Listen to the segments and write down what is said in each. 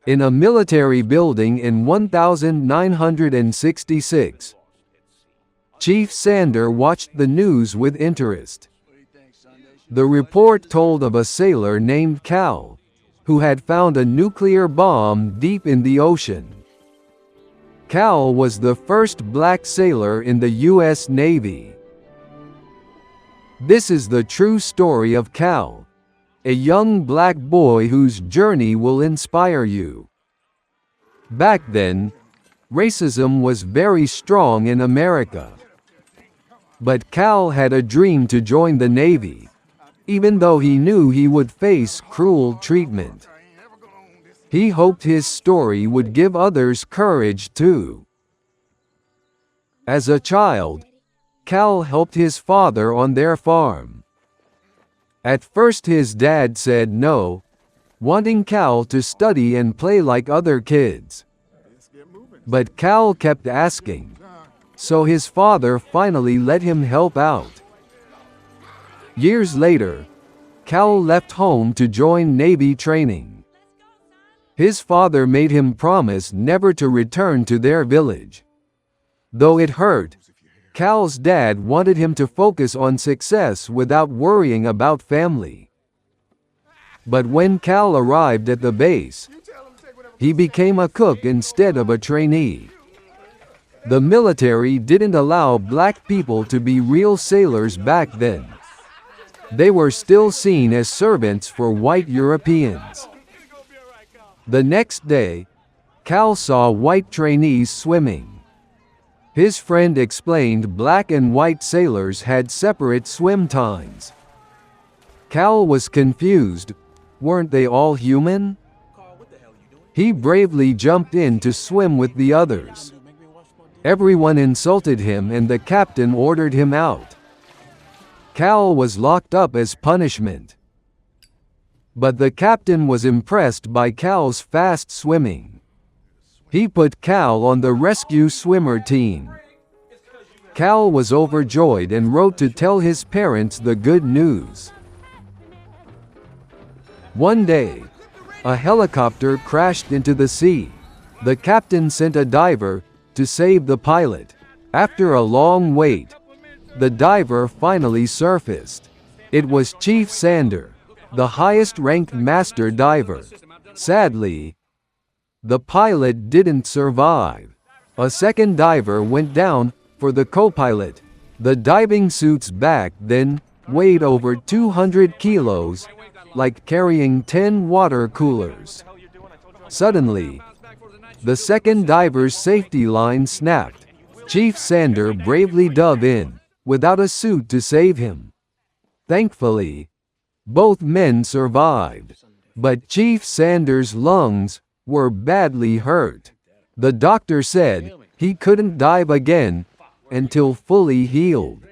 In a military building in 1966, Chief Sander watched the news with interest. The report told of a sailor named Cal, who had found a nuclear bomb deep in the ocean. Cal was the first black sailor in the U.S. Navy. This is the true story of Cal, a young black boy whose journey will inspire you. Back then, racism was very strong in America. But Cal had a dream to join the Navy, even though he knew he would face cruel treatment. He hoped his story would give others courage too. As a child, Cal helped his father on their farm. At first his dad said no, wanting Cal to study and play like other kids. But Cal kept asking, so his father finally let him help out. Years later, Cal left home to join Navy training. His father made him promise never to return to their village. Though it hurt, Cal's dad wanted him to focus on success without worrying about family. But when Cal arrived at the base, he became a cook instead of a trainee. The military didn't allow black people to be real sailors back then. They were still seen as servants for white Europeans. The next day, Cal saw white trainees swimming. His friend explained black and white sailors had separate swim times. Cal was confused. Weren't they all human? He bravely jumped in to swim with the others. Everyone insulted him and the captain ordered him out. Cal was locked up as punishment. But the captain was impressed by Cal's fast swimming. He put Cal on the rescue swimmer team. Cal was overjoyed and wrote to tell his parents the good news. One day, a helicopter crashed into the sea. The captain sent a diver to save the pilot. After a long wait, the diver finally surfaced. It was Chief Sander, the highest-ranked master diver. Sadly, the pilot didn't survive. A second diver went down for the co-pilot. The diving suits back then weighed over 200 kilos, like carrying 10 water coolers. Suddenly, the second diver's safety line snapped. Chief Sander bravely dove in, without a suit to save him. Thankfully, both men survived. But Chief Sander's lungs were badly hurt. The doctor said he couldn't dive again until fully healed.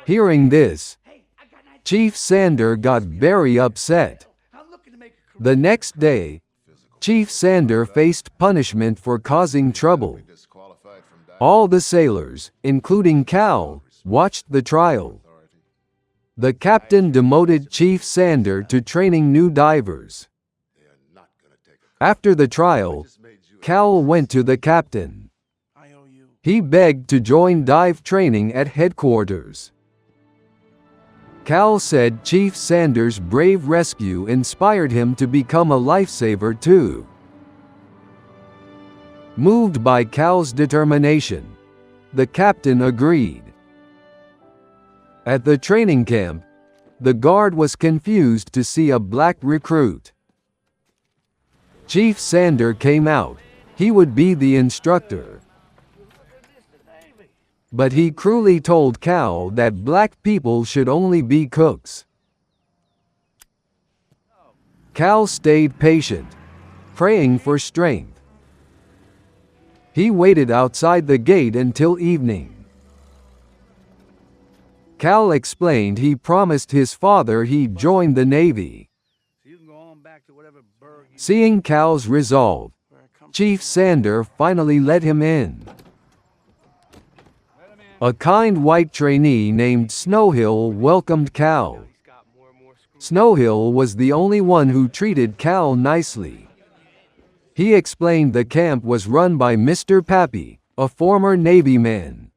Hearing this, Chief Sander got very upset. The next day, Chief Sander faced punishment for causing trouble. All the sailors, including Cal, watched the trial. The captain demoted Chief Sander to training new divers. After the trial, Cal went to the captain. He begged to join dive training at headquarters. Cal said Chief Sander's brave rescue inspired him to become a lifesaver too. Moved by Cal's determination, the captain agreed. At the training camp, the guard was confused to see a black recruit. Chief Sander came out. He would be the instructor. But he cruelly told Cal that black people should only be cooks. Cal stayed patient, praying for strength. He waited outside the gate until evening. Cal explained he promised his father he'd join the Navy. Seeing Cal's resolve, Chief Sander finally let him in. A kind white trainee named Snowhill welcomed Cal. Snowhill was the only one who treated Cal nicely. He explained the camp was run by Mr. Pappy, a former Navy man.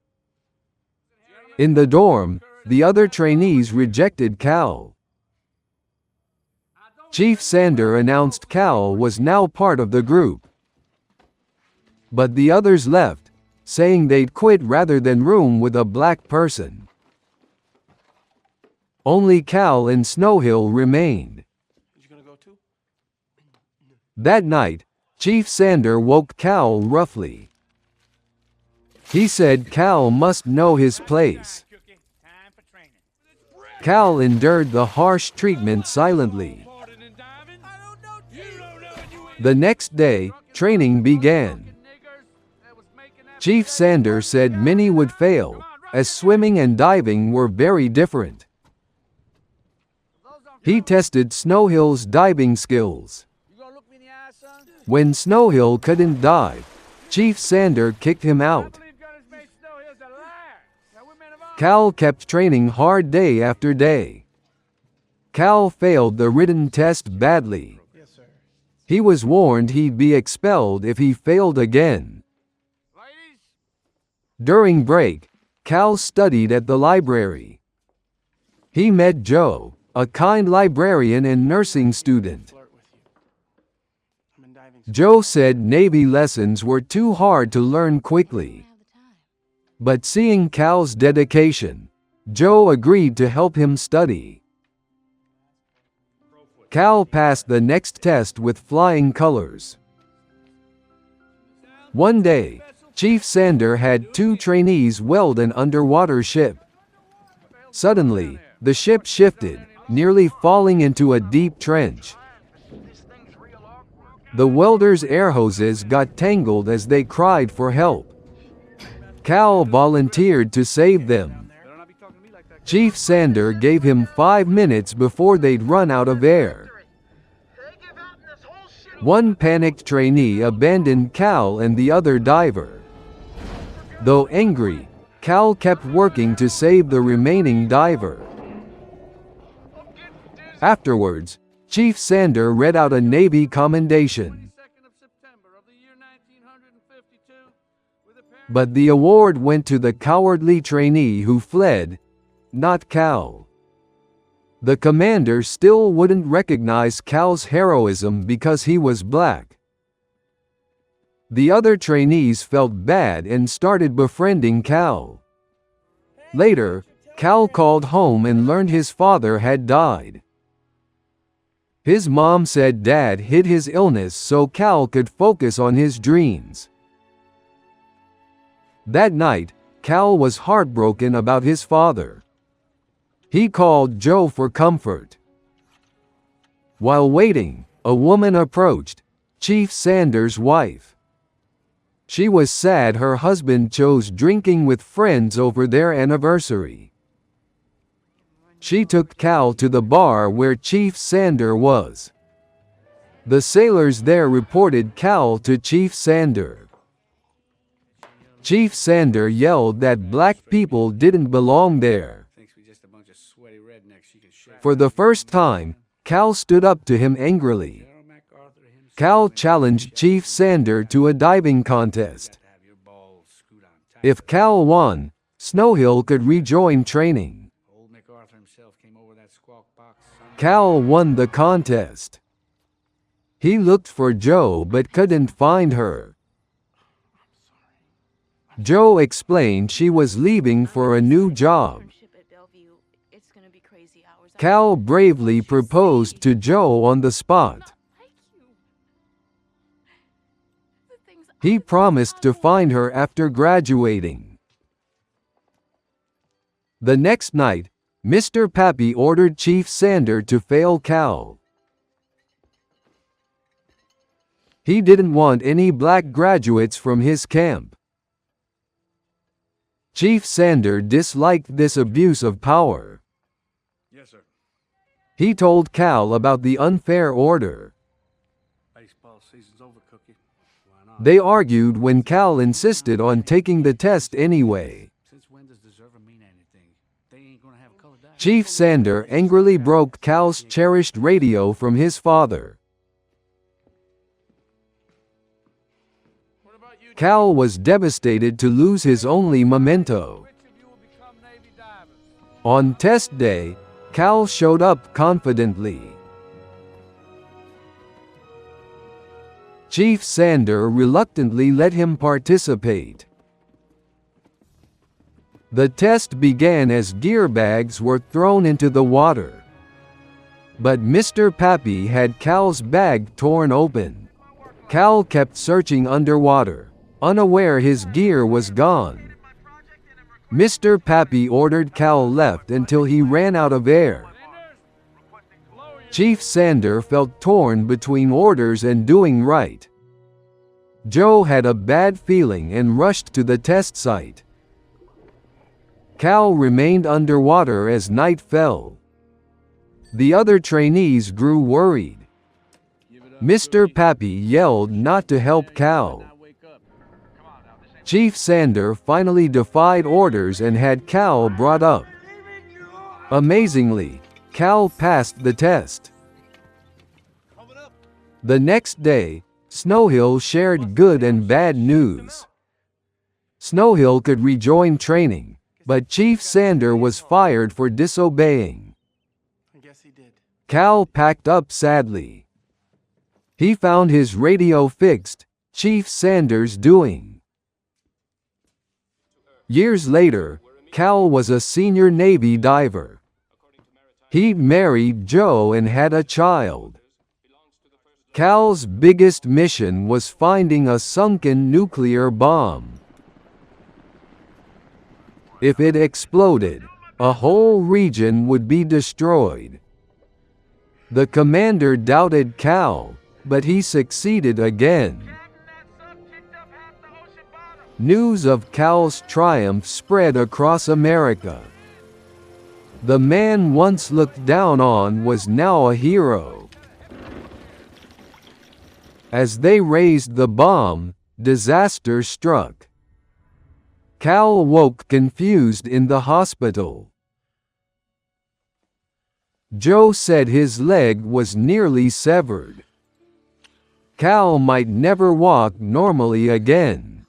In the dorm, the other trainees rejected Cal. Chief Sander announced Cal was now part of the group. But the others left, saying they'd quit rather than room with a black person. Only Cal and Snowhill remained. That night, Chief Sander woke Cal roughly. He said Cal must know his place. Cal endured the harsh treatment silently. The next day, training began. Chief Sander said many would fail, as swimming and diving were very different. He tested Snowhill's diving skills. When Snowhill couldn't dive, Chief Sander kicked him out. Cal kept training hard day after day. Cal failed the written test badly. He was warned he'd be expelled if he failed again. During break, Cal studied at the library. He met Joe, a kind librarian and nursing student. Joe said Navy lessons were too hard to learn quickly. But seeing Cal's dedication, Joe agreed to help him study. Cal passed the next test with flying colors. One day, Chief Sander had two trainees weld an underwater ship. Suddenly, the ship shifted, nearly falling into a deep trench. The welders' air hoses got tangled as they cried for help. Cal volunteered to save them. Chief Sander gave him 5 minutes before they'd run out of air. One panicked trainee abandoned Cal and the other diver. Though angry, Cal kept working to save the remaining diver. Afterwards, Chief Sander read out a Navy commendation. But the award went to the cowardly trainee who fled, not Cal. The commander still wouldn't recognize Cal's heroism because he was black. The other trainees felt bad and started befriending Cal. Later, Cal called home and learned his father had died. His mom said Dad hid his illness so Cal could focus on his dreams. That night, Cal was heartbroken about his father. He called Joe for comfort. While waiting, a woman approached, Chief Sander's wife. She was sad her husband chose drinking with friends over their anniversary. She took Cal to the bar where Chief Sander was. The sailors there reported Cal to Chief Sander. Chief Sander yelled that black people didn't belong there. For the first time, Cal stood up to him angrily. Cal challenged Chief Sander to a diving contest. If Cal won, Snowhill could rejoin training. Cal won the contest. He looked for Joe but couldn't find her. Joe explained she was leaving for a new job. Cal bravely proposed to Joe on the spot. He promised to find her after graduating. The next night, Mr. Pappy ordered Chief Sander to fail Cal. He didn't want any black graduates from his camp. Chief Sander disliked this abuse of power. Yes, sir. He told Cal about the unfair order. Baseball season's over, Cookie. Why not? They argued when Cal insisted on taking the test anyway. Since when does deserve mean anything? They ain't gonna have color dye. Chief Sander angrily broke Cal's cherished radio from his father. Cal was devastated to lose his only memento. On test day, Cal showed up confidently. Chief Sander reluctantly let him participate. The test began as gear bags were thrown into the water. But Mr. Pappy had Cal's bag torn open. Cal kept searching underwater, unaware his gear was gone. Mr. Pappy ordered Cal left until he ran out of air. Chief Sander felt torn between orders and doing right. Joe had a bad feeling and rushed to the test site. Cal remained underwater as night fell. The other trainees grew worried. Mr. Pappy yelled not to help Cal. Chief Sander finally defied orders and had Cal brought up. Amazingly, Cal passed the test. The next day, Snowhill shared good and bad news. Snowhill could rejoin training, but Chief Sander was fired for disobeying. Cal packed up sadly. He found his radio fixed, Chief Sander's doing. Years later, Cal was a senior Navy diver. He'd married Joe and had a child. Cal's biggest mission was finding a sunken nuclear bomb. If it exploded, a whole region would be destroyed. The commander doubted Cal, but he succeeded again. News of Cal's triumph spread across America. The man once looked down on was now a hero. As they raised the bomb, disaster struck. Cal woke confused in the hospital. Joe said his leg was nearly severed. Cal might never walk normally again.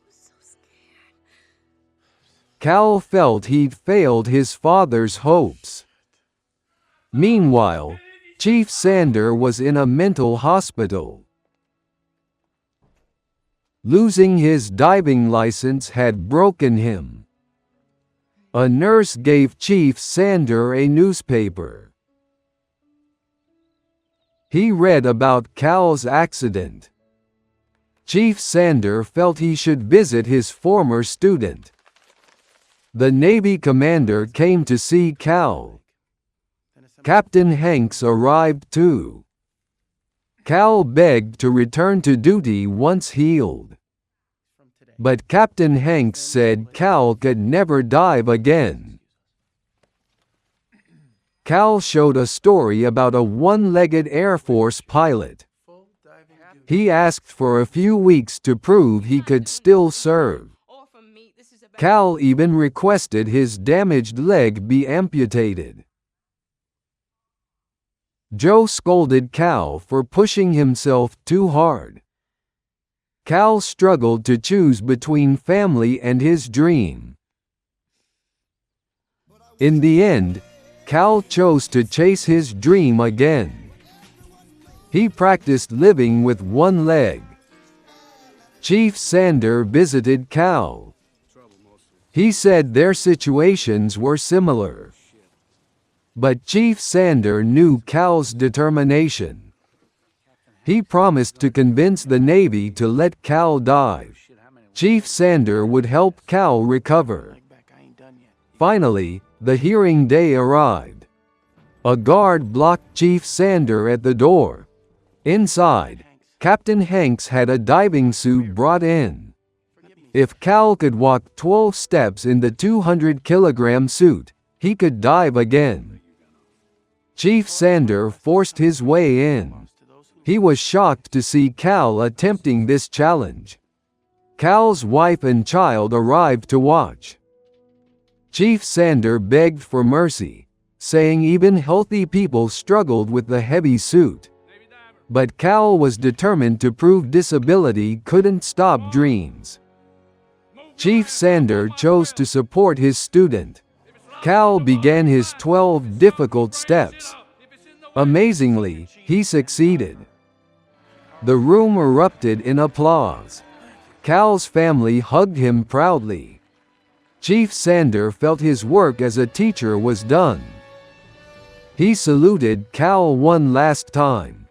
Cal felt he'd failed his father's hopes. Meanwhile, Chief Sander was in a mental hospital. Losing his diving license had broken him. A nurse gave Chief Sander a newspaper. He read about Cal's accident. Chief Sander felt he should visit his former student. The Navy commander came to see Cal. Captain Hanks arrived too. Cal begged to return to duty once healed. But Captain Hanks said Cal could never dive again. Cal showed a story about a one-legged Air Force pilot. He asked for a few weeks to prove he could still serve. Cal even requested his damaged leg be amputated. Joe scolded Cal for pushing himself too hard. Cal struggled to choose between family and his dream. In the end, Cal chose to chase his dream again. He practiced living with one leg. Chief Sander visited Cal. He said their situations were similar. But Chief Sander knew Cal's determination. He promised to convince the Navy to let Cal dive. Chief Sander would help Cal recover. Finally, the hearing day arrived. A guard blocked Chief Sander at the door. Inside, Captain Hanks had a diving suit brought in. If Cal could walk 12 steps in the 200-kilogram suit, he could dive again. Chief Sander forced his way in. He was shocked to see Cal attempting this challenge. Cal's wife and child arrived to watch. Chief Sander begged for mercy, saying even healthy people struggled with the heavy suit. But Cal was determined to prove disability couldn't stop dreams. Chief Sander chose to support his student. Cal began his 12 difficult steps. Amazingly, he succeeded. The room erupted in applause. Cal's family hugged him proudly. Chief Sander felt his work as a teacher was done. He saluted Cal one last time.